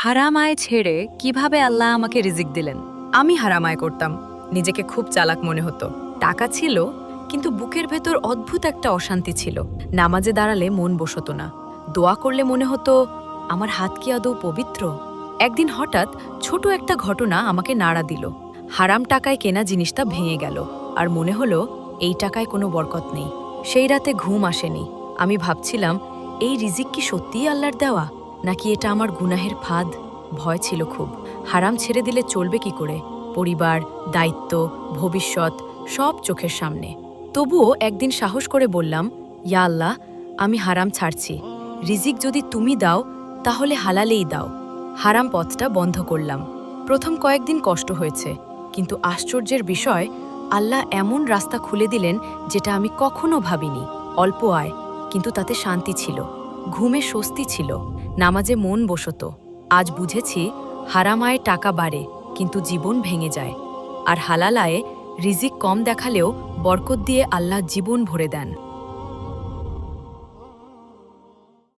হারাম আয় ছেড়ে কিভাবে আল্লাহ আমাকে রিজিক দিলেন? আমি হারাম আয় করতাম, নিজেকে খুব চালাক মনে হতো। টাকা ছিল, কিন্তু বুকের ভেতর অদ্ভুত একটা অশান্তি ছিল। নামাজে দাঁড়ালে মন বসতো না, দোয়া করলে মনে হতো আমার হাত কি আদৌ পবিত্র। একদিন হঠাৎ ছোট একটা ঘটনা আমাকে নাড়া দিল। হারাম টাকায় কেনা জিনিসটা ভেঙে গেল, আর মনে হলো এই টাকায় কোনো বরকত নেই। সেই রাতে ঘুম আসেনি। আমি ভাবছিলাম, এই রিজিক কি সত্যিই আল্লাহর দেওয়া, নাকি এটা আমার গুনাহের ফাঁদ? ভয় ছিল খুব। হারাম ছেড়ে দিলে চলবে কি করে? পরিবার, দায়িত্ব, ভবিষ্যৎ সব চোখের সামনে। তবুও একদিন সাহস করে বললাম, ইয়া আল্লাহ, আমি হারাম ছাড়ছি। রিজিক যদি তুমি দাও, তাহলে হালালেই দাও। হারাম পথটা বন্ধ করলাম। প্রথম কয়েকদিন কষ্ট হয়েছে, কিন্তু আশ্চর্যের বিষয়, আল্লাহ এমন রাস্তা খুলে দিলেন যেটা আমি কখনো ভাবিনি। অল্প আয়, কিন্তু তাতে শান্তি ছিল, ঘুমে স্বস্তি ছিল, নামাজে মন বসত। আজ বুঝেছি, হারাম আয়ে টাকা বাড়ে, কিন্তু জীবন ভেঙে যায়। আর হালাল আয়ে রিজিক কম দেখালেও বরকত দিয়ে আল্লাহ জীবন ভরে দেন।